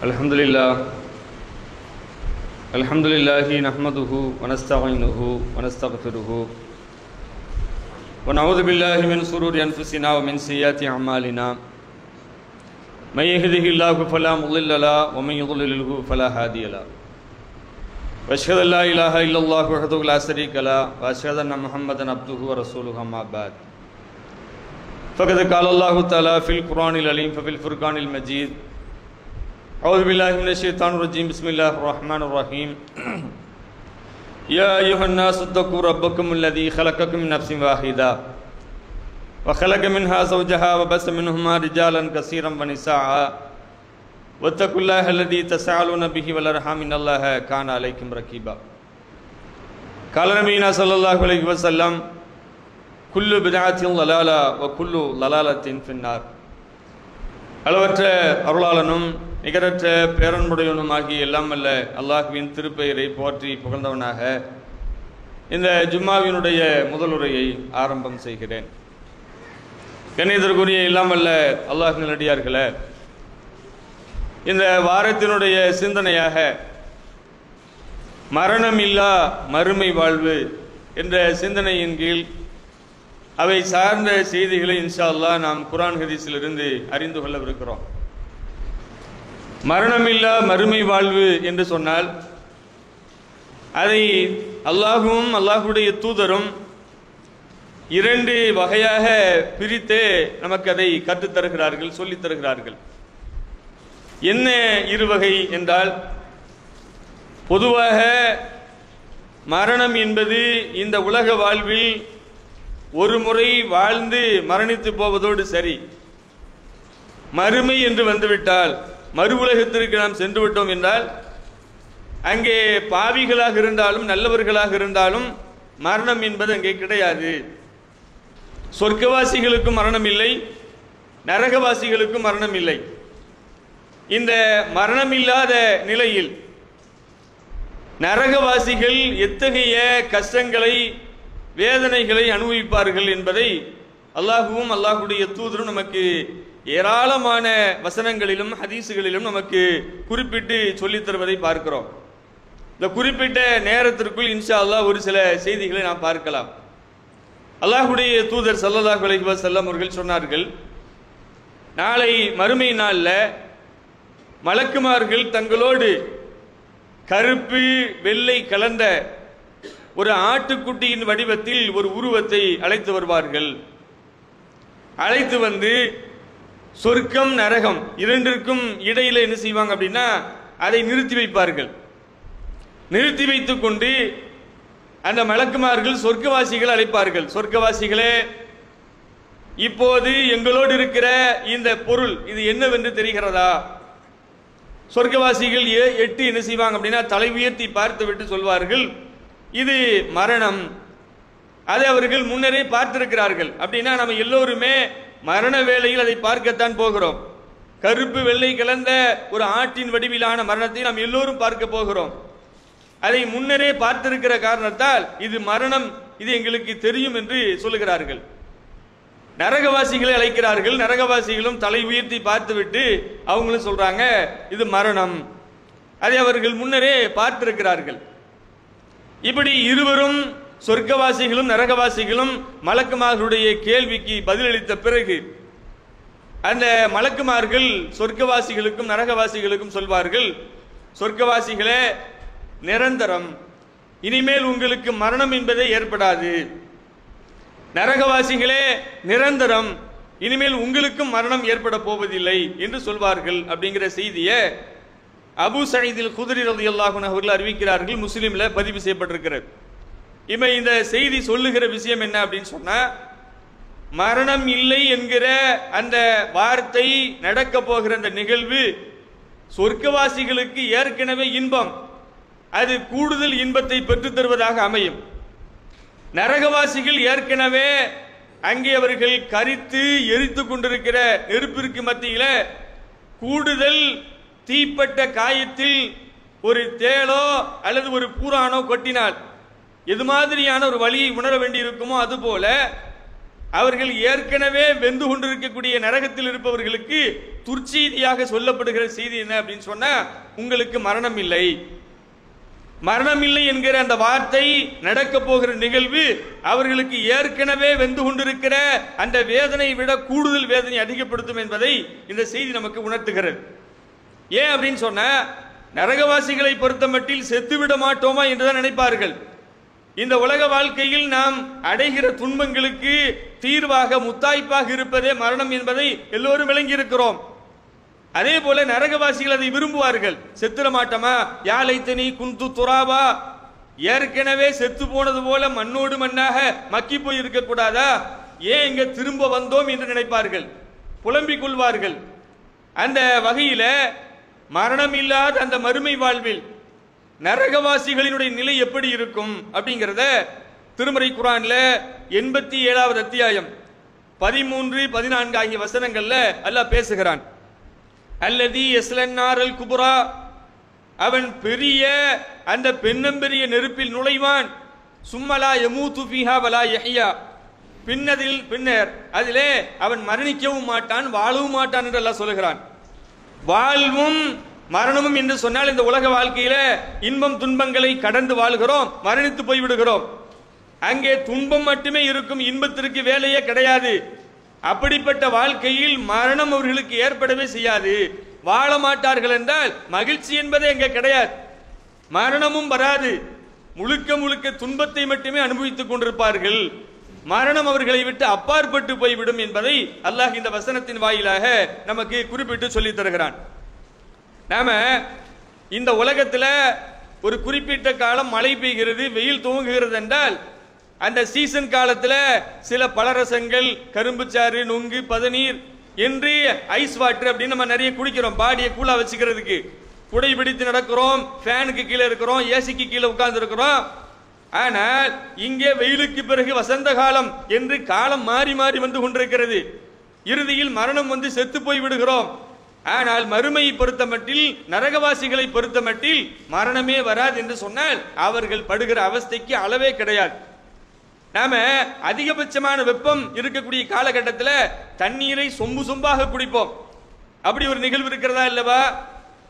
Alhamdulillahi nahmaduhu wa nasta'inuhu wa nastaghfiruhu wa na'udhu billahi min sururi anfusina wa min sayyiati a'malina may yahdihillahu fala mudilla lahu wa man yudlilhu fala hadiya lahu wa ashhadu an la ilaha illallah wahdahu la sharika lahu wa ashhadu anna muhammadan abduhu wa rasuluhu amma ba'd faqad qala Allahu ta'ala fil Qur'anil alim fa fil Furqanil Majid أعوذ بالله من الشيطان الرجيم بسم الله الرحمن الرحيم يا أيها الناس اتقوا ربكم الذي خلقكم من نفس واحدة وخلق منها زوجها وبث منهما رجالا كثيرا ونساء واتقوا الله الذي تساءلون به والأرحام إن الله كان عليكم رقيبا قال نبينا صلى الله عليه وسلم كل بدعة ضلالة وكل ضلالة في النار அளவற்ற அருளாளனும் நிகரற்ற பேரன்புடையவனும் ஆகிய எல்லாம் அல்ல அல்லாஹ்வின் திருப்பெயரை போற்றி புகழ்ந்தவனாக இந்த ஜும்மாவினுடைய முதலுரையை ஆரம்பம் செய்கிறேன். கண்ணியத்திற்குரிய எல்லாம் அல்ல அல்லாஹ் நல்லடியார்களே, இந்த வாரத்தினுடைய சிந்தனையாக மரணமில்லா மறுமை வாழ்வு என்ற சிந்தனையின் கீழ் அவை சார்ந்த செய்திகளை இன்ஷா அல்லாஹ் நாம் குர்ஆன் ஹதீஸிலிருந்து அறிந்து கொள்ளவிருக்கிறோம். மரணமில்லா மறுமை வாழ்வு என்று சொன்னால் அதை அல்லாஹும் அல்லாஹுடைய தூதரும் இரண்டு வகையாக பிரித்தே நமக்கு அதை கற்றுத்தருகிறார்கள், சொல்லித் தருகிறார்கள். என்ன இரு வகை என்றால், பொதுவாக மரணம் என்பது இந்த உலக வாழ்வில் ஒரு முறை வாழ்ந்து மரணித்து போவதோடு சரி. மறுமை என்று வந்துவிட்டால், மறு உலகத்திற்கு நாம் சென்று விட்டோம் என்றால், அங்கே பாவிகளாக இருந்தாலும் நல்லவர்களாக இருந்தாலும் மரணம் என்பது அங்கே கிடையாது. சொர்க்கவாசிகளுக்கும் மரணம் இல்லை, நரகவாசிகளுக்கும் மரணம் இல்லை. இந்த மரணம் இல்லாத நிலையில் நரகவாசிகள் எத்தகைய கஷ்டங்களை வேதனைகளை அனுபவிப்பார்கள் என்பதை அல்லாஹுவும் அல்லாஹுடைய தூதரும் நமக்கு ஏராளமான வசனங்களிலும் ஹதீசுகளிலும் நமக்கு குறிப்பிட்டு சொல்லித் தருவதை பார்க்கிறோம். இந்த குறிப்பிட்ட நேரத்திற்குள் இன்ஷா அல்லாஹ் ஒரு சில செய்திகளை நாம் பார்க்கலாம். அல்லாஹுடைய தூதர் ஸல்லல்லாஹு அலைஹி வஸல்லம் அவர்கள் சொன்னார்கள், நாளை மறுமை நாளில் மலக்குமார்கள் தங்களோடு கருப்பு வெள்ளை கலந்த ஒரு ஆட்டுக்குட்டியின் வடிவத்தில் ஒரு உருவத்தை அழைத்து வருவார்கள். அழைத்து வந்து சொர்க்கம் நரகம் இரண்டிற்கும் இடையில என்ன செய்வாங்க அப்படின்னா, அதை நிறுத்தி வைப்பார்கள். நிறுத்தி வைத்துக் கொண்டு அந்த மலக்குமார்கள் சொர்க்கவாசிகள் அழைப்பார்கள். சொர்க்கவாசிகளே, இப்போது எங்களோடு இருக்கிற இந்த பொருள் இது என்னவென்று தெரிகிறதா? சொர்க்கவாசிகள் எட்டு என்ன செய்வாங்க அப்படின்னா, தலை உயர்த்தி பார்த்து விட்டு சொல்வார்கள், இது மரணம். அதை அவர்கள் முன்னரே பார்த்திருக்கிறார்கள். அப்படின்னா நம்ம எல்லோருமே மரண வேளையில் அதை பார்க்கத்தான் போகிறோம். கருப்பு வெள்ளை கலந்த ஒரு ஆட்டின் வடிவிலான மரணத்தை நாம் எல்லோரும் பார்க்க போகிறோம். அதை முன்னரே பார்த்திருக்கிற காரணத்தால் இது மரணம், இது எங்களுக்கு தெரியும் என்று சொல்லுகிறார்கள். நரகவாசிகளை அழைக்கிறார்கள். நரகவாசிகளும் தலை உயர்த்தி பார்த்துவிட்டு அவங்களும் சொல்றாங்க, இது மரணம். அதை அவர்கள் முன்னரே பார்த்திருக்கிறார்கள். இப்படி இருவரும், சொர்க்கவாசிகளும் நரகவாசிகளும் மலக்குமார்களுடைய கேள்விக்கு பதிலளித்த பிறகு அந்த மலக்குமார்கள் சொர்க்கவாசிகளுக்கும் நரகவாசிகளுக்கும் சொல்வார்கள், சொர்க்கவாசிகளே, நிரந்தரம், இனிமேல் உங்களுக்கு மரணம் என்பதே ஏற்படாது. நரகவாசிகளே, நிரந்தரம், இனிமேல் உங்களுக்கும் மரணம் ஏற்பட போவதில்லை என்று சொல்வார்கள். அப்படிங்கிற செய்தியை அபு சயீதில் குத்ரி ரலியல்லாஹு அன்ஹு அவர்கள் அறிவிக்கிறார்கள். முஸ்லிம்ல பதிவு செய்யப்பட்டிருக்கிறது. இப்ப இந்த செய்தி சொல்லுகிற விஷயம் என்ன அப்படின்னு சொன்னா, மரணம் இல்லை என்கிற அந்த வார்த்தை நடக்க போகிற அந்த நிகழ்வு சொர்க்கவாசிகளுக்கு ஏற்கனவே இன்பம், அது கூடுதல் இன்பத்தை பெற்று தருவதாக அமையும். நரகவாசிகள் ஏற்கனவே அங்கே அவர்கள் கரித்து எரித்து கொண்டிருக்கிற நெருப்பிற்கு மத்தியில கூடுதல் தீப்பட்ட காயத்தில் ஒரு தேளோ அல்லது ஒரு பூரானோ கொட்டினால் எது மாதிரியான ஒரு வலியை உணர வேண்டி இருக்குமோ அதுபோல அவர்கள் ஏற்கனவே வெந்து கொண்டிருக்கக்கூடிய நரகத்தில் இருப்பவர்களுக்கு துர்ச்செய்தியாக சொல்லப்படுகிற செய்தி என்ன அப்படின்னு சொன்னா, உங்களுக்கு மரணம் இல்லை. மரணம் இல்லை என்கிற அந்த வார்த்தை நடக்க போகிற நிகழ்வு அவர்களுக்கு ஏற்கனவே வெந்து கொண்டிருக்கிற அந்த வேதனை விட கூடுதல் வேதனை அதிகப்படுத்தும் என்பதை இந்த செய்தி நமக்கு உணர்த்துகிறது. ஏன் அப்படின்னு சொன்ன, நரகவாசிகளை பொறுத்த மட்டில் செத்துவிட மாட்டோமா என்றுதான் நினைப்பார்கள். இந்த உலக வாழ்க்கையில் நாம் அடைகிற துன்பங்களுக்கு தீர்வாக முத்தாய்ப்பாக இருப்பதே மரணம் என்பதை எல்லோரும் விளங்கி இருக்கிறோம். அதே போல நரகவாசிகள் அதை விரும்புவார்கள். செத்துற மாட்டோமா, யாழைத்தனி குந்து துராவா, ஏற்கனவே செத்து போனது போல மண்ணோடு மண்ணாக மக்கி போய் இருக்க கூடாதா, ஏன் இங்க திரும்ப வந்தோம் என்று நினைப்பார்கள், புலம்பிக் கொள்வார்கள். அந்த வகையில மரணம் இல்லாத அந்த மறுமை வாழ்வில் நரகவாசிகளினுடைய நிலை எப்படி இருக்கும் அப்படிங்கிறத திருமறை குர்ஆன்ல 87வது அத்தியாயம் 13, 14 ஆகிய வசனங்கள்ல அல்லாஹ் பேசுகிறான். அல்லதி யஸ்லன்னாரல் குபுரா, அவன் பெரிய அந்த பெண்ணம்பெரிய நெருப்பில் நுழைவான். சும்மலா யமூது ஃபீஹா வலா யஹ்யா, பின்னர் அதிலே அவன் மரணிக்கவும் மாட்டான், வாழவும் மாட்டான் என்று அல்லாஹ் சொல்கிறான். வாழ்வும் மரணமும் என்று சொன்னால் இந்த உலக வாழ்க்கையில இன்பம் துன்பங்களை கடந்து வாழ்கிறோம், மரணித்து போய்விடுகிறோம். அங்கே துன்பம் மட்டுமே இருக்கும், இன்பத்திற்கு வேலையே கிடையாது. அப்படிப்பட்ட வாழ்க்கையில் மரணம் அவர்களுக்கு ஏற்படவே செய்யாது. வாழ மாட்டார்கள் என்றால் மகிழ்ச்சி என்பதே அங்கே கிடையாது. மரணமும் வராது, முழுக்க முழுக்க துன்பத்தை மட்டுமே அனுபவித்துக் கொண்டிருப்பார்கள். மரணம் அவர்களை விட்டு அப்பாற்பட்டு போய்விடும் என்பதை அல்லாஹ் இந்த வசனத்தின் வாயிலாக நமக்கு குறிப்பிட்டு சொல்லி தருகிறான். நாம இந்த உலகத்துல ஒரு குறிப்பிட்ட காலம் மழை பெய்கிறது, வெயில் துவங்குகிறது என்றால் அந்த சீசன் காலத்துல சில பலரசங்கள், கரும்புச்சாறு, நொங்கு, பதநீர் என்று ஐஸ் வாட்டர் அப்படின்னு நம்ம நிறைய குடிக்கிறோம், பாடியை கூலா வச்சுக்கிறதுக்கு. குடை பிடித்து நடக்கிறோம், ஃபேனுக்கு கீழே இருக்கிறோம், ஏசிக்கு கீழே உட்கார்ந்து இருக்கிறோம். ஆனால் இங்கே வெயிலுக்கு பிறகு வசந்த காலம் என்று காலம் மாறி மாறி வந்து கொண்டிருக்கிறது. இறுதியில் மரணம் வந்து செத்து போய் விடுகிறோம். ஆனால் மறுமையை பொறுத்த மட்டில், நரகவாசிகளை பொறுத்த மட்டில் மரணமே வராது என்று சொன்னால் அவர்கள் படுகிற அவஸ்தைக்கு அளவே கிடையாது. நாம அதிகபட்சமான வெப்பம் இருக்கக்கூடிய காலகட்டத்தில் தண்ணீரை சொம்பு சொம்பாக குடிப்போம். அப்படி ஒரு நிகழ்வு இருக்கிறதா இல்லவா?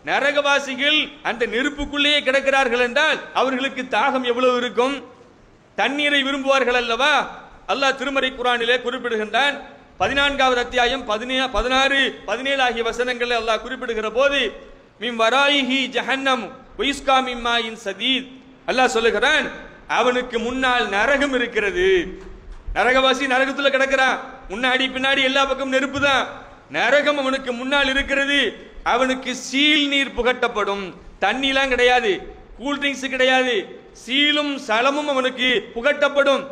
நரகவாசிகள் அந்த நெருப்புக்குள்ளேயே கிடக்கிறார்கள் என்றால் அவர்களுக்கு தாகம் எவ்வளவு இருக்கும்? தண்ணீரை விரும்புவார்கள் அல்லவா? அல்லாஹ் திருமறை குர்ஆனிலே குறிப்பிடுகின்றான். 14வது அத்தியாயம் 16, 17 ஆகிய வசனங்களை அல்லாஹ் குறிப்பிடுகிற போது, மின் வராயிஹி ஜஹன்னம் வைஸ்கா மிம்மாயின் சதீத், அல்லாஹ் சொல்லுகிறான், அவனுக்கு முன்னால் நரகம் இருக்கிறது. நரகவாசி நரகத்துல கிடக்கிறான், முன்னாடி பின்னாடி எல்லா பக்கம் நெருப்பு தான். நரகம் அவனுக்கு முன்னால் இருக்கிறது. அவனுக்கு சீல் நீர் புகட்டப்படும். தண்ணிலாம் கிடையாது, கூல்ட்ரிங்க்ஸ் கிடையாது, சீலும் சலமும் அவனுக்கு புகட்டப்படும்.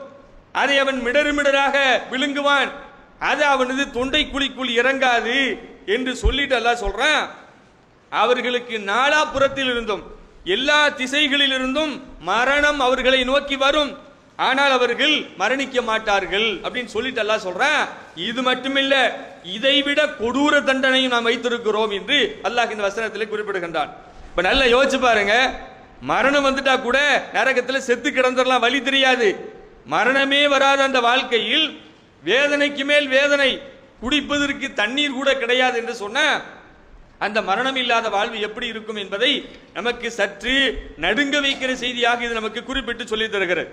அதை அவன் மிடராக விழுங்குவான். அது அவனது தொண்டை குழிக்குள் இறங்காது என்று சொல்லிட்டு அல்லாஹ் சொல்றான். அவர்களுக்கு நாலாபுறத்தில் இருந்தும் எல்லா திசைகளில் இருந்தும் மரணம் அவர்களை நோக்கி வரும், ஆனால் அவர்கள் மரணிக்க மாட்டார்கள் அப்படின்னு சொல்லிட்டு அல்லாஹ் சொல்றான். இது மட்டுமில்ல, இதைவிட கொடூர தண்டனையும் நாம் வைத்திருக்கிறோம் என்று அல்லாஹ் இந்த வசனத்தில் குறிப்பிடுகின்றான். இப்ப நல்லா யோசிச்சு பாருங்க, மரணம் வந்துட்டா கூட நரகத்தில் செத்து கிடந்துடலாம், வழி தெரியாது. மரணமே வராத அந்த வாழ்க்கையில் வேதனைக்கு மேல் வேதனை, குடிப்பதற்கு தண்ணீர் கூட கிடையாது என்று சொன்ன அந்த மரணம் இல்லாத வாழ்வு எப்படி இருக்கும் என்பதை நமக்கு சற்று நடுங்க வைக்கிற செய்தியாக இது நமக்கு குறிப்பிட்டு சொல்லி தருகிறது.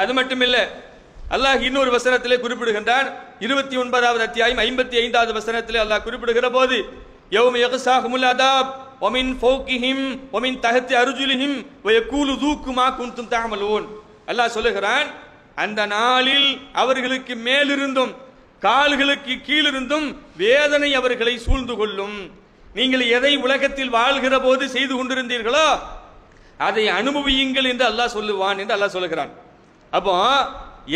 அது மட்டுமில்ல, அல்லாஹ் இன்னொரு வசனத்திலே குறிப்பிடுகின்றான். 29வது அத்தியாயம் 55வது வசனத்திலே அல்லாஹ் குறிப்பிடுகிற போது, யௌம யக்ஸாஹுமுல் அதாப் வமின் ஃபௌகிஹிம் வமின் தஹத்தி அர்ஜுலிஹிம் வயகூலு தூக்கு மா குன்தும் தஅமலூன். அல்லாஹ் சொல்லுகிறான், அந்த நாளில் அவர்களுக்கு மேலிருந்தும் கால்களுக்கு கீழிருந்தும் வேதனை அவர்களை சூழ்ந்து கொள்ளும். நீங்கள் எதை உலகத்தில் வாழ்கிற போது செய்து கொண்டிருந்தீர்களோ அதை அனுபவியுங்கள் என்று அல்லாஹ் சொல்லுவான் என்று அல்லாஹ் சொல்லுகிறான். அப்போ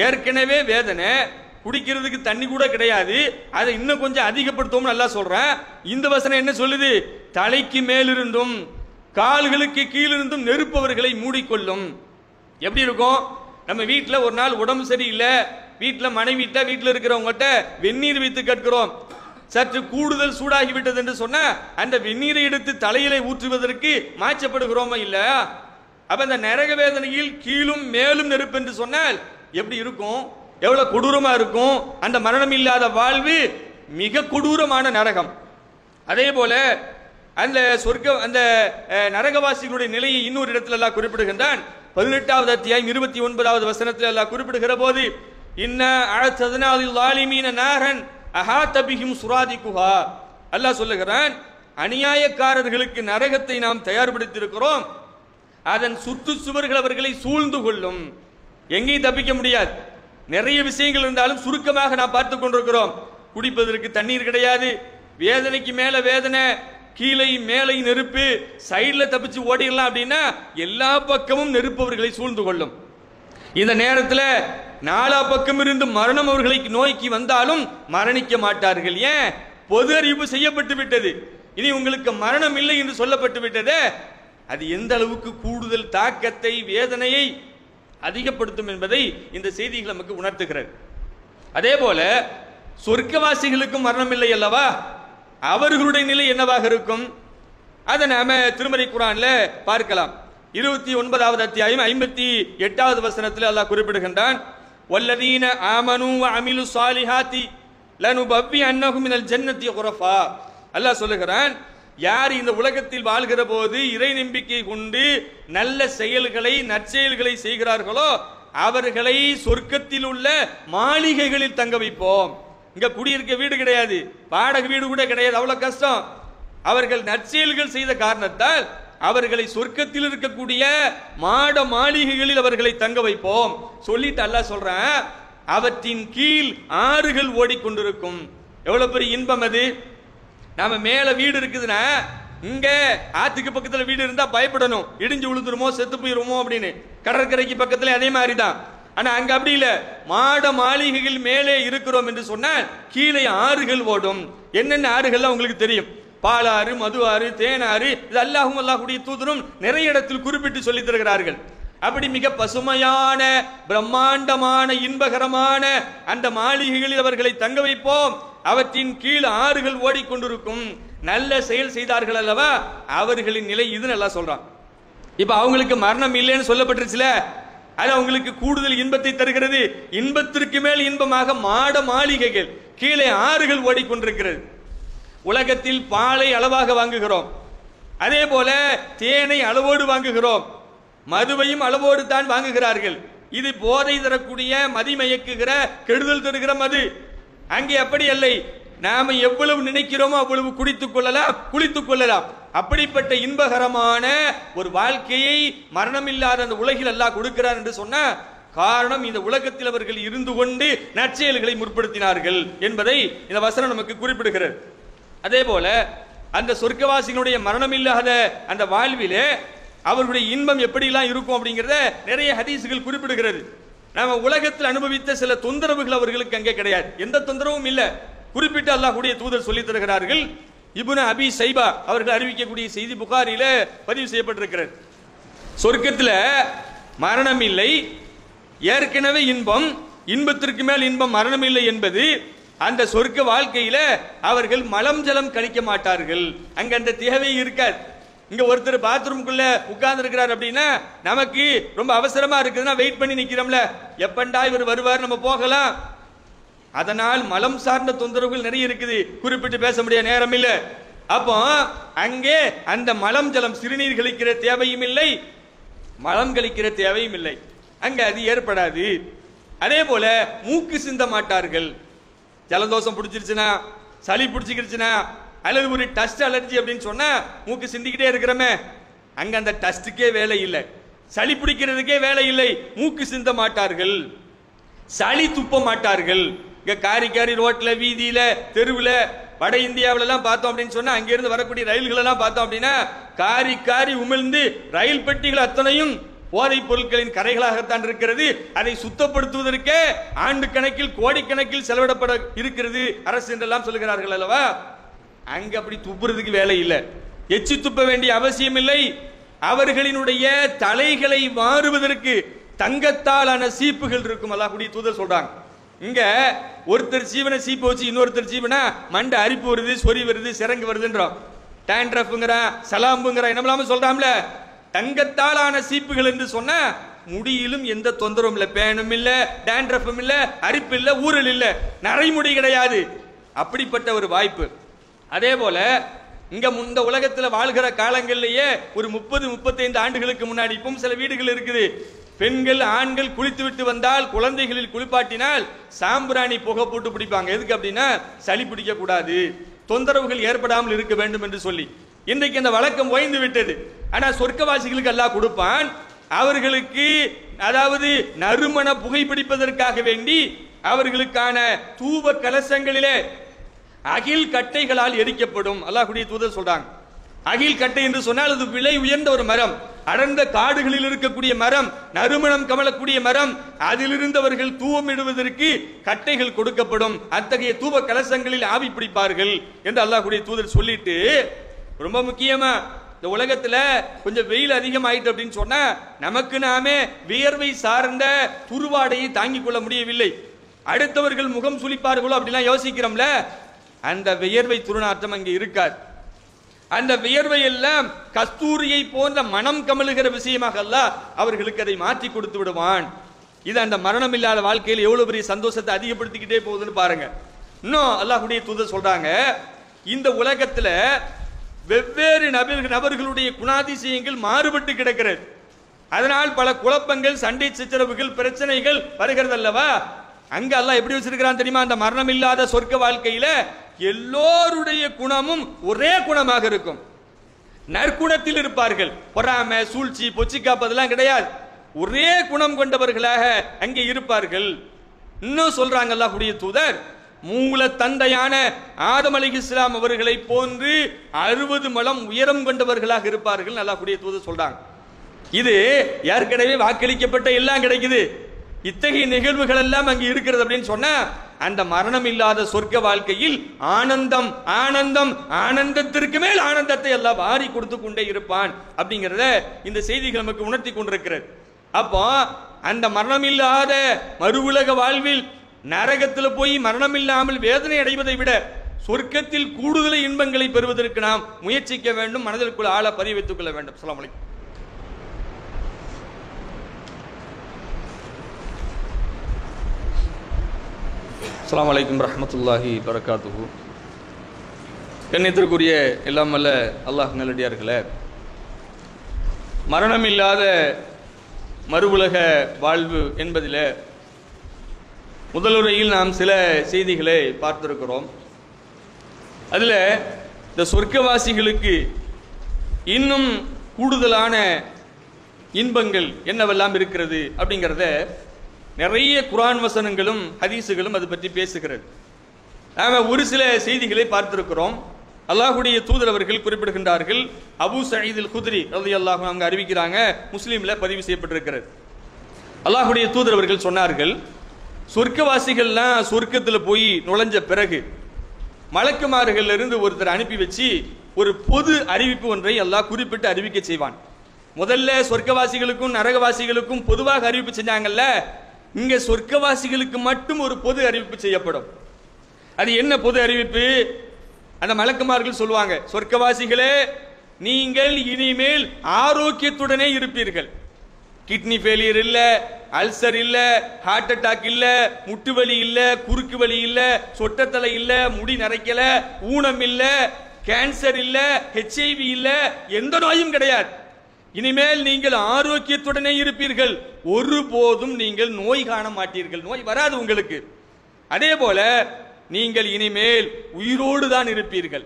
ஏற்கனவே வேதனை, குடிக்கிறதுக்கு தண்ணி கூட கிடையாது, அதை இன்னும் கொஞ்சம் அதிகப்படுத்தும் அல்லாஹ் சொல்றேன். இந்த வசனம் என்ன சொல்லுது? தலைக்கு மேலிருந்தும் கால்களுக்கு கீழிருந்தும் நெருப்பவர்களை மூடிக்கொள்ளும். எப்படி இருக்கும்? நம்ம வீட்டில் ஒரு நாள் உடம்பு சரியில்லை, வீட்டில் மனைவிட்ட வீட்டில் இருக்கிறவங்ககிட்ட வெந்நீர் வைத்து கேட்கிறோம். சற்று கூடுதல் சூடாகி விட்டது என்று சொன்ன அந்த வெந்நீரை எடுத்து தலையிலே ஊற்றுவதற்கு மாற்றப்படுகிறோமா இல்ல? அப்ப அந்த நரக வேதனையில் கீழும் மேலும் நெருப்பு என்று சொன்னால் எப்படி இருக்கும்? எவ்வளவு கொடூரமா இருக்கும் அந்த மரணம் இல்லாத வாழ்வு, மிக கொடூரமான நரகம். அதே போல அந்த சொர்க்க அந்த நரகவாசிகளுடைய நிலையை இன்னொரு இடத்துல அல்லாஹ் குறிப்பிடுகின்றான். 18வது அத்தியாயம் 29வது வசனத்தில் அல்லாஹ் குறிப்பிடுகிற போது, இன்னா அஅதனா லில் ஸாலிமீன நாரன் அஹாத பிஹிம் சுராதிகுஹா, அல்லாஹ் சொல்லுகிறான், அநியாயக்காரர்களுக்கு நரகத்தை நாம் தயார்படுத்தியிருக்கிறோம், அதன் சுற்று சுவர்கள் அவர்களை சூழ்ந்து கொள்ளும், எங்கேயும் தப்பிக்க முடியாது. நிறைய விஷயங்கள் இருந்தாலும் சுருக்கமாக நாம் பார்த்து கொண்டிருக்கிறோம். குடிப்பதற்கு தண்ணீர் கிடையாது, வேதனைக்கு மேல வேதனை, கீழே மேலே நெருப்பு, சைடுல தப்பிச்சு ஓடிடலாம் அப்படின்னா எல்லா பக்கமும் நெருப்பு அவர்களை சூழ்ந்து கொள்ளும். இந்த நேரத்தில் நாலா பக்கம் இருந்து மரணம் அவர்களை நோய்க்கு வந்தாலும் மரணிக்க மாட்டார்கள். ஏன்? பொது அறிவு செய்யப்பட்டு விட்டது. இனி உங்களுக்கு மரணம் இல்லை என்று சொல்லப்பட்டு விட்டது. அது எந்த அளவுக்கு கூடுதல் தாக்கத்தை, வேதனையை அதிகப்படுத்தும் என்பதை இந்த செய்திகள் நமக்கு உணர்த்துகிறது. அதே போல சொர்க்கவாசிகளுக்கும் மரணம் இல்லை அல்லவா, அவர்களுடைய நிலை என்னவாக இருக்கும்? அதை நாம திருமறை குர்ஆன்ல பார்க்கலாம். 29வது அத்தியாயம் 58வது வசனத்தில் அல்லாஹ் குறிப்பிடுகின்றான், வல்லதீன ஆமனு வ அமிலு ஸாலிஹாத்தி லனுபவ்வி அன்னஹும் மினல் ஜன்னத்தி குரஃபா. அல்லாஹ் சொல்லுகிறான், யார் இந்த உலகத்தில் வாழ்கிற போது இறை நம்பிக்கை கொண்டு நல்ல செயல்களை, நற்செயல்களை செய்கிறார்களோ அவர்களை சொர்க்கத்தில் உள்ள மாளிகைகளில் தங்க வைப்போம். இங்க குடியிருக்க வீடு கிடையாது, வாடகை வீடு கூட கிடையாது, அவ்வளவு கஷ்டம். அவர்கள் நற்செயல்கள் செய்த காரணத்தால் அவர்களை சொர்க்கத்தில் இருக்கக்கூடிய மாட மாளிகைகளில் அவர்களை தங்க வைப்போம் சொல்லிட்டு அல்லாஹ் சொல்றான், அவற்றின் கீழ் ஆறுகள் ஓடிக்கொண்டிருக்கும். எவ்வளவு பெரிய இன்பம் அது! நாம மேல வீடு இருக்குதுன்னா, இங்க ஆத்துக்கு பக்கத்துல வீடு இருந்தா பயப்படணும், இடிஞ்சு விழுந்துருமோ செத்து போயிருமோ அப்படின்னு. கடற்கரைக்கு பக்கத்துல அதே மாதிரி தான். ஆனா அங்க அப்படி இல்ல, மாட மாளிகைகள் மேலே இருக்கிறோம் என்று சொன்னால் கீழே ஆறுகள் ஓடும். என்னென்ன ஆறுகள்லாம் உங்களுக்கு தெரியும், பாலாறு, மது ஆறு, தேனாறு, இது அல்லாஹும் அல்லாஹ்வுடைய தூதரும் நிறைய இடத்தில் குறிப்பிட்டு சொல்லி தருகிறார்கள். அப்படி மிக பசுமையான பிரம்மாண்டமான இன்பகரமான அந்த மாளிகைகளில் அவர்களை தங்க வைப்போம். அவற்றின் கீழ் ஆறுகள் ஓடிக்கொண்டிருக்கும். நல்ல செயல் செய்தார்கள் அல்லவா, அவர்களின் நிலை இது நல்லா சொல்றான். இப்ப அவங்களுக்கு மரணம் இல்லைன்னு சொல்லப்பட்டுருச்சுல, அது அவங்களுக்கு கூடுதல் இன்பத்தை தருகிறது. இன்பத்திற்கு மேல் இன்பமாக மாட மாளிகைகள், கீழே ஆறுகள் ஓடிக்கொண்டிருக்கிறது. உலகத்தில் பாலை அளவாக வாங்குகிறோம், அதே போல தேனை அளவோடு வாங்குகிறோம், மதுவையும் அளவோடு தான் வாங்குகிறார்கள். இது போதை தரக்கூடிய, மதிமயக்குகிற, கெடுதல் தருகிற மது. அங்கே அப்படி இல்லை, நாம எவ்வளவு நினைக்கிறோமோ அவ்வளவு குடித்துக் கொள்ளலாம், குளித்துக் கொள்ளலாம். அப்படிப்பட்ட இன்பகரமான ஒரு வாழ்க்கையை மரணம் இல்லாத அந்த உலகில் அல்லாஹ் கொடுக்கிறார் என்று சொன்ன காரணம், இந்த உலகத்தில் அவர்கள் இருந்து கொண்டு நற்செயல்களை முற்படுத்தினார்கள் என்பதை இந்த வசனம் நமக்கு குறிப்பிடுகிறது. அதே போல அந்த சொர்க்கவாசிகளுடைய மரணம் இல்லாத அந்த வாழ்விலே அவர்களுடைய இன்பம் எப்படிலாம் இருக்கும் அப்படிங்கிறத நிறைய ஹதீசுகள் குறிப்பிடுகிறது. நாம உலகத்தில் அனுபவித்த சில தொந்தரவுகள் அவர்களுக்கு அங்கே கிடையாது, எந்த தொந்தரவும் இல்லை. குறிப்பிட்டு அல்லாஹ்வுடைய தூதர் சொல்லி தருகிறார்கள். இப்னு அபி ஷைபா அவர்கள் அறிவிக்கக்கூடிய செய்தி புகாரில பதிவு செய்யப்பட்டிருக்கிறது. சொர்க்கத்தில் மரணம் இல்லை, ஏற்கனவே இன்பம், இன்பத்திற்கு மேல் இன்பம், மரணம் இல்லை என்பது அந்த சொர்க்க வாழ்க்கையில அவர்கள் மலம் ஜலம் கழிக்க மாட்டார்கள். அங்க அந்த தேவை இருக்காது. இங்க ஒருத்தர் பாத்ரூம்குள்ள உட்கார்ந்து இருக்கிறார் அப்படின்னா நமக்கு ரொம்ப அவசரமா இருக்குதுன்னா வெயிட் பண்ணி நிக்கிறோம்ல, எப்பண்டா இவர் வருவார் நம்ம போகலாம். அதனால் மலம் சார்ந்த தொந்தரவுகள் நிறைய இருக்குது, குறிப்பிட்டு பேச முடிய நேரம் இல்லை. அப்போ அங்கே அந்த மலம் ஜலம், சிறுநீர் கழிக்கிற தேவையும் இல்லை, மலம் கழிக்கிற தேவையும் இல்லை, அங்க அது ஏற்படாது. அதே போல மூக்கு சிந்த மாட்டார்கள். ஜலதோஷம் பிடிச்சிருச்சுன்னா, சளி பிடிச்சிக்கிருச்சுன்னா, அல்லது ஒரு டஸ்ட் அலர்ஜி அப்படின்னு சொன்னா மூக்கு சிந்திக்கிட்டே இருக்கிறமே, அங்க அந்த டஸ்டுக்கே வேலை இல்லை, சளி பிடிக்கிறதுக்கே வேலை இல்லை, மூக்கு சிந்த மாட்டார்கள், சளி துப்ப மாட்டார்கள். இங்க காரி ரோட்ல, வீதியில, தெருவில், வட இந்தியாவில எல்லாம் பார்த்தோம் அப்படின்னு சொன்னா, அங்கிருந்து வரக்கூடிய ரயில்கள் எல்லாம் பார்த்தோம் அப்படின்னா காரி உமிழ்ந்து ரயில் பெட்டிகள் அத்தனையும் போதைப் பொருட்களின் கரைகளாகத்தான் இருக்கிறது. அதை சுத்தப்படுத்துவதற்கே ஆண்டு கணக்கில், கோடிக்கணக்கில் செலவிடப்பட இருக்கிறது அரசு என்றெல்லாம் சொல்லுகிறார்கள் அல்லவா. அங்க அப்படி துப்புறதுக்கு வேலை இல்லை, எச்சி துப்ப வேண்டிய அவசியம் இல்லை. அவர்களினுடைய தலைகளை மாறுவதற்கு தங்கத்தாலான சீப்புகள் இருக்கும், அல்லாஹ்வுடைய தூதர் சொல்றாங்க. இங்க ஒருத்தர் சீவனை சீப்பு வச்சு இன்னொருத்தர் சீவனா மண்டை அரிப்பு வருது, சொறி வருது, சிறங்கு வருதுன்றோம், டாண்ட்ரஃப்ங்கற, சலாம்புங்கற, என்னமெல்லாம் சொல்றாம்ல. தங்கத்தாலான சீப்புகள் என்று சொன்ன முடியிலும் எந்த தொந்தரவும் இல்லை, பேனும் இல்ல, டேண்ட்ரஃபும் இல்ல, அரிப்பு இல்ல, ஊரல் இல்ல, நரைமுடி கிடையாது. அப்படிப்பட்ட ஒரு வாய்ப்பு. அதே போல இங்க இந்த உலகத்தில் வாழ்கிற காலங்களிலேயே ஒரு 30-35 ஆண்டுகளுக்கு முன்னாடி இப்பவும் சில வீடுகள் இருக்குது, பெண்கள் ஆண்கள் குளித்து விட்டு வந்தால் குழந்தைகளில் குளிப்பாட்டினால் சாம்பிராணி புகை போட்டு பிடிப்பாங்க. எதுக்கு அப்படின்னா சளி பிடிக்க கூடாது, தொந்தரவுகள் ஏற்படாமல் இருக்க வேண்டும் என்று சொல்லி. இன்றைக்கு இந்த வழக்கம் ஓய்ந்து விட்டது. ஆனா சொர்க்கவாசிகளுக்கு அல்லாஹ் கொடுப்பான். அவர்களுக்கு அதாவது நறுமண புகைப்பிடிப்பதற்காக வேண்டி அவர்களுக்கான தூப கலசங்களிலே அகில் கட்டைகளால் எரிக்கப்படும். அல்லாஹ்வுடைய தூதர் சொல்றாங்க, அகில் கட்டை என்று சொன்னால் அது விலை உயர்ந்த ஒரு மரம், அடர்ந்த காடுகளில் இருக்கக்கூடிய மரம், நறுமணம் கமலக்கூடிய மரம். அதிலிருந்தவர்கள் தூவமிடுவதற்கு கட்டைகள் கொடுக்கப்படும். அத்தகைய தூப கலசங்களில் ஆவி பிடிப்பார்கள் என்று அல்லாஹ்வுடைய தூதர் சொல்லிட்டு, ரொம்ப முக்கியமா இந்த உலகத்துல கொஞ்சம் வெயில் அதிகமாயிட்டு அப்படின்னு சொன்னா நமக்கு நாமே வியர்வை சார்ந்த துருவாடையை தாங்கிக் கொள்ள முடியவில்லை. அடுத்தவர்கள் முகம் சுளிப்பார்களோ அப்படிலாம் யோசிக்கிறோம்ல, அந்த வியர்வை துருநாற்றம் அங்கே இருக்காது. அந்த வியர்வை எல்லாம் கஸ்தூரியை போன்ற மனம் கமலுகிற விஷயமாக அல்லாஹ் அவர்களுக்கு அதை மாற்றி கொடுத்து விடுவான். இது அந்த மரணம் இல்லாத வாழ்க்கையில் எவ்வளவு பெரிய சந்தோஷத்தை அதிகப்படுத்திக்கிட்டே போகுதுன்னு பாருங்க. இன்னும் அல்லாஹ்வுடைய தூதர் சொல்றாங்க, இந்த உலகத்துல வெவ்வேறு நபர்களுடைய குணாதிசயங்கள் மாறுபட்டு கிடக்கிறது. அதனால் பல குழப்பங்கள், சண்டை சச்சரவுகள், பிரச்சனைகள் வருகிறது அல்லவா. அங்க அல்லாஹ் எப்படி வச்சிருக்கிறான் தெரியுமா? அந்த மரணம் இல்லாத சொர்க்க வாழ்க்கையில எல்லோருடைய குணமும் ஒரே குணமாக இருக்கும். நற்குணத்தில் இருப்பார்கள். பொறாமை, சூழ்ச்சி, பொச்சிக்காப்பதெல்லாம் கிடையாது. ஒரே குணம் கொண்டவர்களாக அங்கே இருப்பார்கள். இன்னும் சொல்றாங்க அல்லாஹ்வுடைய தூதர், மூல தந்தையான ஆதம் அலைஹிஸ்ஸலாம் அவர்களை போன்று 60 மலம் உயரம் கொண்டவர்களாக இருப்பார்கள் அல்லாஹ்வுடைய தூதர் சொல்றாங்க. இது ஏற்கனவே வாக்களிக்கப்பட்ட எல்லாம் கிடைக்குது. இத்தகைய நிகழ்வுகள் எல்லாம் அங்கே இருக்கிறது அப்படின்னு சொன்னா அந்த மரணம் இல்லாத சொர்க்க வாழ்க்கையில் ஆனந்தம் ஆனந்தம் ஆனந்தத்திற்கு மேல் ஆனந்தத்தை எல்லாம் வாரி கொடுத்து கொண்டே இருப்பான் அப்படிங்கிறத இந்த செய்திகள் நமக்கு உணர்த்தி கொண்டிருக்கிறது. அப்போ அந்த மரணம் இல்லாத மறு உலக வாழ்வில் நரகத்தில் போய் மரணம் இல்லாமல் வேதனை அடைவதை விட சொர்க்கத்தில் கூடுதல் இன்பங்களை பெறுவதற்கு நாம் முயற்சிக்க வேண்டும். மனதிற்குள் ஆழ பதிய வைத்துக் கொள்ள வேண்டும். அஸ்ஸலாமு அலைக்கும். அஸ்ஸலாமு அலைக்கும் ரஹ்மத்துல்லாஹி பரக்காத்துஹு. கண்ணியத்திற்குரிய எல்லாம் வல்ல அல்லாஹ் நல்லடியார்களே, மரணம் இல்லாத மறு உலக வாழ்வு என்பதில் முதலுரையில் நாம் சில செய்திகளை பார்த்திருக்கிறோம். அதில் இந்த சொர்க்கவாசிகளுக்கு இன்னும் கூடுதலான இன்பங்கள் என்னவெல்லாம் இருக்கிறது அப்படிங்கிறத நிறைய குர்ஆன் வசனங்களும் ஹதீஸுகளும் அது பற்றி பேசுகிறது. நாம் ஒரு சில செய்திகளை பார்த்திருக்கிறோம். அல்லாஹ்வுடைய தூதர் அவர்கள் குறிப்பிடுகின்றார்கள், அபூ சயீத் அல் குத்ரி ரலியல்லாஹு அன்ஹு அவங்க அறிவிக்கிறாங்க, முஸ்லீம்ல பதிவு செய்யப்பட்டிருக்கிறது. அல்லாஹ்வுடைய தூதர் அவர்கள் சொன்னார்கள், சொர்க்கவாசிகள்லாம் சொர்க்கத்தில் போய் நுழைஞ்ச பிறகு மலக்குமார்கள் இருந்து ஒருத்தர் அனுப்பி வச்சு ஒரு பொது அறிவிப்பு ஒன்றை அல்லாஹ் குறிப்பிட்டு அறிவிக்க செய்வான். முதல்ல சொர்க்கவாசிகளுக்கும் நரகவாசிகளுக்கும் பொதுவாக அறிவிப்பு செஞ்சாங்கல்ல, இங்க சொர்க்கவாசிகளுக்கு மட்டும் ஒரு பொது அறிவிப்பு செய்யப்படும். அது என்ன பொது அறிவிப்பு? அந்த மலக்குமார்கள் சொல்லுவாங்க, சொர்க்கவாசிகளே, நீங்கள் இனிமேல் ஆரோக்கியத்துடனே இருப்பீர்கள். கிட்னி ஃபெயிலியர் இல்ல, அல்சர் இல்ல, ஹார்ட் அட்டாக் இல்ல, முட்டு வலி இல்ல, குறுக்கு வலி இல்ல, சொட்டத்தலை இல்ல, முடி நரைக்கல, ஊனம் இல்ல, கேன்சர் இல்ல, HIV இல்ல, எந்த நோயும் கிடையாது. இனிமேல் நீங்கள் ஆரோக்கியத்துடனே இருப்பீர்கள். ஒருபோதும் நீங்கள் நோய் காண மாட்டீர்கள், நோய் வராது உங்களுக்கு. அதே போல நீங்கள் இனிமேல் உயிரோடு தான் இருப்பீர்கள்,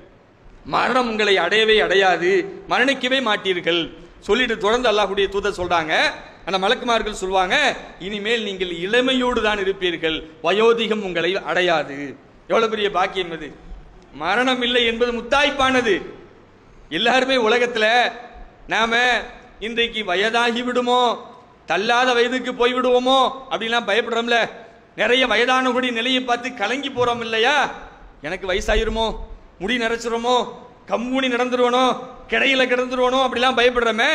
மரணம் உங்களை அடையவே அடையாது, மரணிக்கவே மாட்டீர்கள் சொல்லிட்டு தொடர்ந்து அல்லாஹ்வுடைய தூதர் சொல்றாங்க, அந்த மலக்குமார்கள் சொல்வாங்க, இனிமேல் நீங்கள் இளமையோடு தான் இருப்பீர்கள், வயோதிகம் உங்களை அடையாது. எவ்வளவு பெரிய பாக்கியம் அது! மரணம் இல்லை என்பது முத்தாய்ப்பானது. எல்லாருமே உலகத்துல நாம இன்றைக்கு வயதாகி விடுமோ, தள்ளாத வயதுக்கு போய் விடுவோமோ அப்படிலாம் பயப்படுறோம்ல. நிறைய வயதானவருடைய நிலையை பார்த்து கலங்கி போறோம் இல்லையா? எனக்கு வயசாயிருமோ, முடி நரைச்சிருமோ, கம்பூனி நடந்துருவனோ, கிடையில கிடந்துருவனோ அப்படிலாம் பயப்படுறோமே.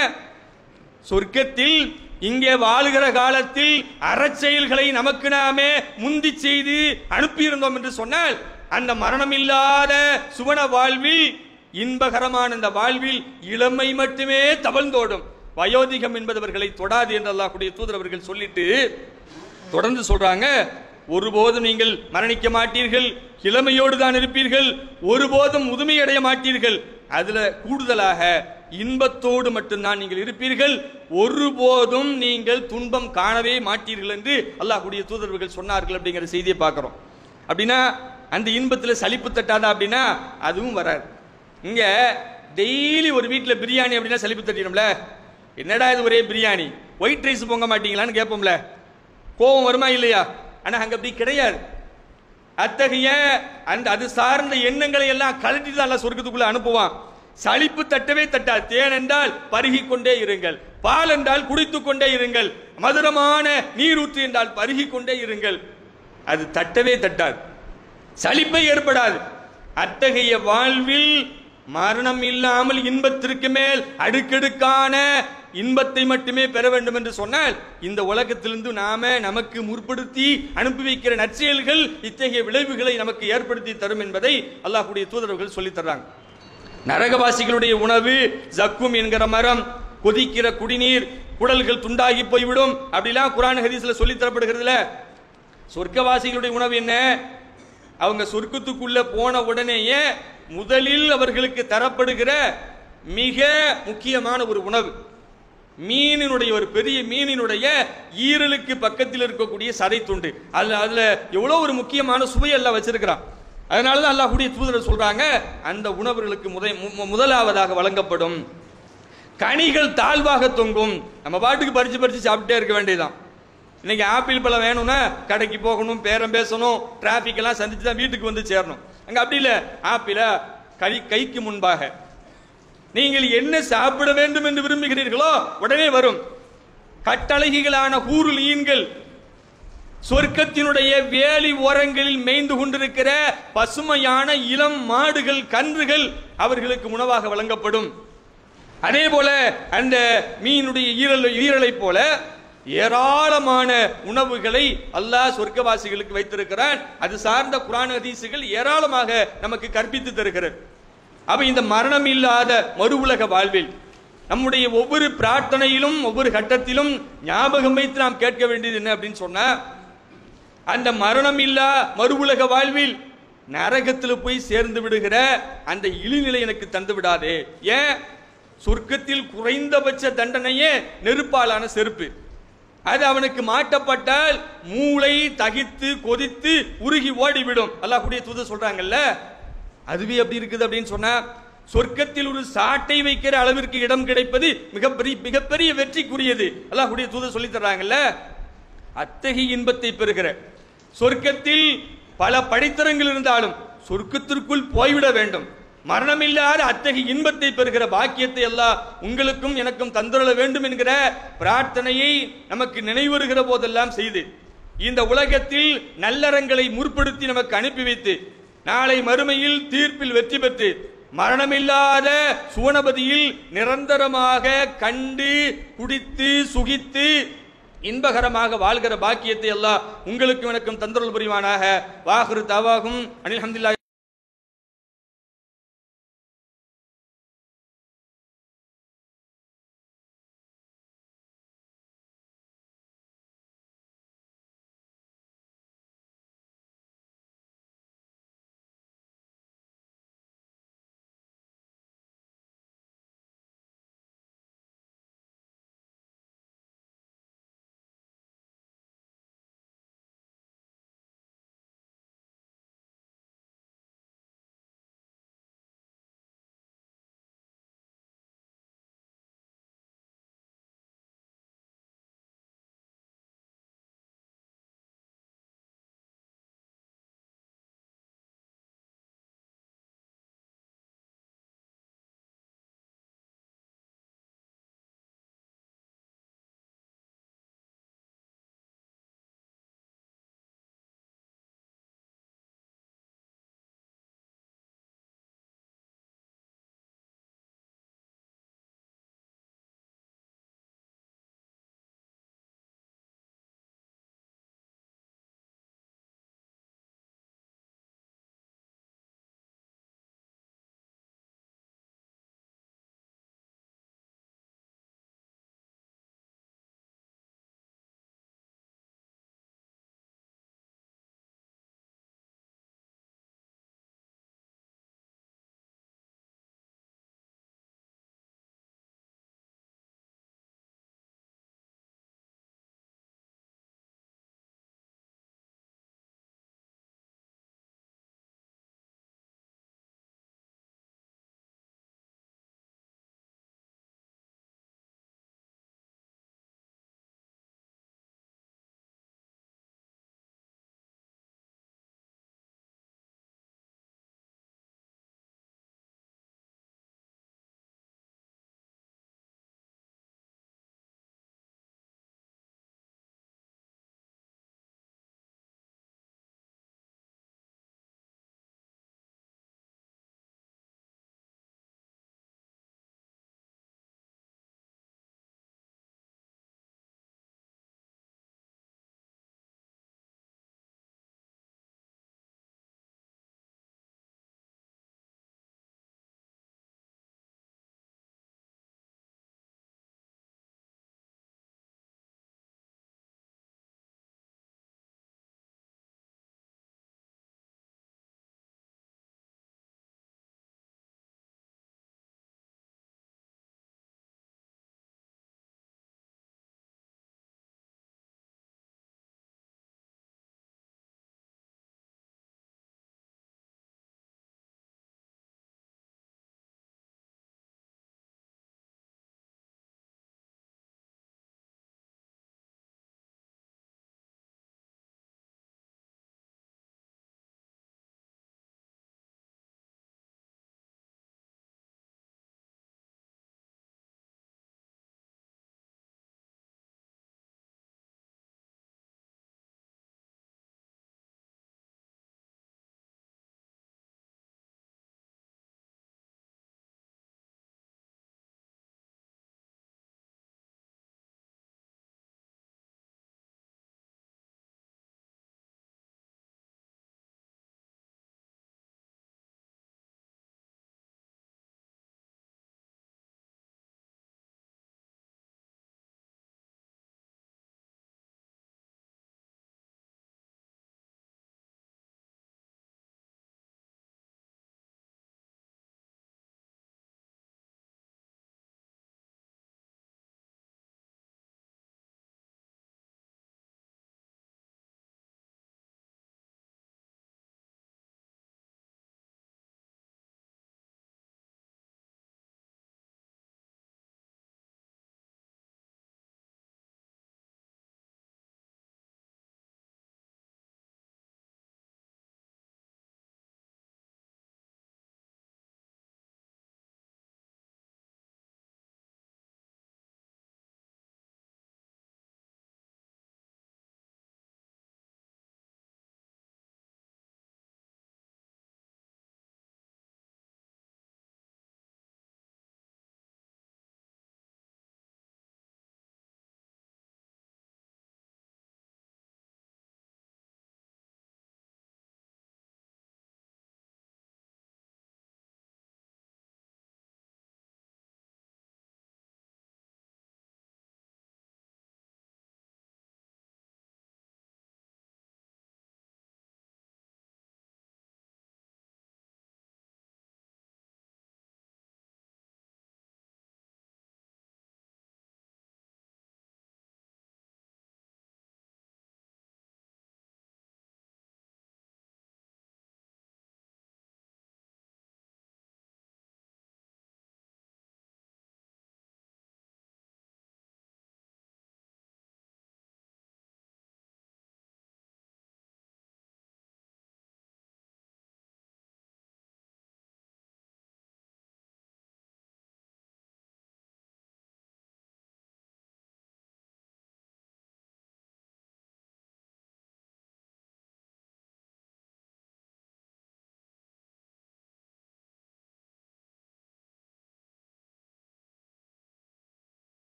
சொர்க்கத்தில் இங்கே வாழுகிற காலத்தில் அறச்செயல்களை நமக்கு நாமே முந்தி செய்து அனுப்பியிருந்தோம் என்று சொன்னால் அந்த மரணம் இல்லாத சுவன வாழ்வில், இன்பகரமான இந்த வாழ்வில் இளமை மட்டுமே தவழ்ந்தோடும், வயோதிகம் என்பதவர்களை தொடாது என்று அல்லாஹ்வுடைய தூதர் அவர்கள் சொல்லிட்டு தொடர்ந்து சொல்றாங்க, ஒருபோதும் நீங்கள் மரணிக்க மாட்டீர்கள், இளமையோடு தான் இருப்பீர்கள், ஒருபோதும் முதுமையடைய மாட்டீர்கள், அதுல கூடுதலாக இன்பத்தோடு மட்டும்தான் நீங்கள் இருப்பீர்கள், ஒருபோதும் நீங்கள் துன்பம் காணவே மாட்டீர்கள் என்று அல்லாஹ்வுடைய தூதர்கள் சொன்னார்கள் அப்படிங்கிற செய்தியை பார்க்கிறோம். அப்படின்னா அந்த இன்பத்தில் சலிப்பு தட்டாதா அப்படின்னா அதுவும் வராது. இங்க டெய்லி ஒரு வீட்டில் பிரியாணி அப்படின்னா சலிப்பு தட்டிடும்ல, என்னடா இது ஒரே பிரியாணி, ஒயிட் ரைஸ் பொங்க மாட்டீங்களான்னு கேட்போம்ல, கோபம் வருமா இல்லையா? ஆனா அங்க அப்படி கிடையாது. அத்தகைய அந்த அது சார்ந்த எண்ணங்களை எல்லாம் கழட்டி தான் சொர்க்கத்துக்குள்ள அனுப்புவான். சலிப்பு தட்டவே தட்டாது. தேன் என்றால் பருகி கொண்டே இருங்கள், பால் என்றால் குடித்துக் கொண்டே இருங்கள், மதுரமான நீரூற்று என்றால் பருகி கொண்டே இருங்கள், அது தட்டவே தட்டாது, சலிப்பை ஏற்படாது. அத்தகைய வாழ்வில் மரணம் இல்லாமல் இன்பத்திற்கு மேல் அடுக்கடுக்கான இன்பத்தை மட்டுமே பெற வேண்டும் என்று சொன்னால் இந்த உலகத்திலிருந்து நமக்கு முற்படுத்தி அனுப்பி வைக்கிற நற்செயல்கள் இத்தகைய விளைவுகளை நமக்கு ஏற்படுத்தி தரும் என்பதை அல்லாஹ்வுடைய தூதர்கள் சொல்லித் தர்றாங்க. நரகவாசிகளுடைய உணவு ஜக்கும் என்கிற மரம், கொதிக்கிற குடிநீர், குடல்கள் துண்டாகி போய்விடும் அப்படிலாம் குர்ஆன் ஹதீஸ்ல சொல்லித் தரப்படுகிறதுல. சொர்க்கவாசிகளுடைய உணவு என்ன? அவங்க சொர்க்கத்துக்குள்ள போன உடனேயே முதலில் அவர்களுக்கு தரப்படுகிற மிக முக்கியமான ஒரு உணவு மீனினுடைய, ஒரு பெரிய மீனினுடைய ஈரலுக்கு பக்கத்தில் இருக்கக்கூடிய சதை துண்டு. அதுல எவ்வளவு ஒரு முக்கியமான சுவையெல்லாம் வச்சிருக்கிறான். அதனாலதான் அல்லாஹ்வுடைய தூதர் சொல்றாங்க, அந்த உணவுகளுக்கு முதலாவதாக வழங்கப்படும் கனிகள் தாழ்வாக தொங்கும். நம்ம பாட்டுக்கு பறிச்சு பறிச்சு சாப்பிட்டே இருக்க வேண்டியதுதான். இன்னைக்கு ஆப்பிள் பழம் வேணும்னா கடைக்கு போகணும், பேரம் பேசணும், டிராபிக் எல்லாம் சந்திச்சு தான் வீட்டுக்கு வந்து சேரணும். அங்க அப்படி இல்ல, ஆப்பிள கைக்கு முன்பாக நீங்கள் என்ன சாப்பிட வேண்டும் என்று விரும்புகிறீர்களோ உடனே வரும். கட்டழகிகளான ஹூருல் ஈன்கள், சொர்க்கத்தினுடைய வேலி ஓரங்களில் மேய்ந்து கொண்டிருக்கிற பசுமையான இளம் மாடுகள், கன்றுகள் அவர்களுக்கு உணவாக வழங்கப்படும். அதே போல அந்த மீனுடைய ஈரலை போல ஏராளமான உணவுகளை அல்லாஹ் சொர்க்கவாசிகளுக்கு வைத்திருக்கிறான். அது சார்ந்த குர்ஆன் ஹதீசுகள் ஏராளமாக நமக்கு கற்பித்து தருகிறது. அப்ப இந்த மரணம் இல்லாத மறு உலக வாழ்வில் நம்முடைய ஒவ்வொரு பிரார்த்தனையிலும் ஒவ்வொரு கட்டத்திலும் ஞாபகம் வைத்து நாம் கேட்க வேண்டியது என்ன அப்படின்னு சொன்னா, அந்த மரணம் இல்லா மறு உலக வாழ்வில் நரகத்தில் போய் சேர்ந்து விடுகிற அந்த இழிநிலை எனக்கு தந்து விடாதே. ஏன்? சொர்க்கத்தில் குறைந்தபட்ச தண்டனையே நெருப்பாலான செருப்பு. அது அவனுக்கு மாட்டப்பட்டால் மூளை தகித்து கொதித்து உருகி ஓடிவிடும். அல்லாஹ்வுடைய தூதர் சொல்றாங்கல்ல, அதுவே அப்படி இருக்குது அப்படின்னு சொன்னா, சொர்க்கத்தில் ஒரு சாட்டை வைக்கிற அளவிற்கு இடம் கிடைப்பது மிகப்பெரிய வெற்றிக்குரியது. அல்லாஹ்வுடைய தூதர் சொல்லி தர்றாங்கல்ல. அத்தகைய இன்பத்தை பெறுகிற சொர்க்கத்தில் பல படித்தரங்கள் இருந்தாலும் சொர்க்கத்திற்குள் போய்விட வேண்டும், மரணமில்லாத அத்தகைய இன்பத்தை பெறுகிற பாக்கியத்தை எல்லாம் உங்களுக்கும் எனக்கும் தந்துள்ள வேண்டும் என்கிற பிரார்த்தனையை நமக்கு நினைவருகிற போதெல்லாம் செய்து இந்த உலகத்தில் நல்லறங்களை முற்படுத்தி நமக்கு அனுப்பி வைத்து நாளை மறுமையில் தீர்ப்பில் வெற்றி பெற்று மரணமில்லாத சுவனபதியில் நிரந்தரமாக கண்டு குடித்து சுகித்து இன்பகரமாக வாழ்கிற பாக்கியத்தை எல்லாம் உங்களுக்கும் எனக்கும் தந்துள்ள புரிவானாக. வாஹிரு தவாகும் அனில் ஹம்துலில்லாஹ்.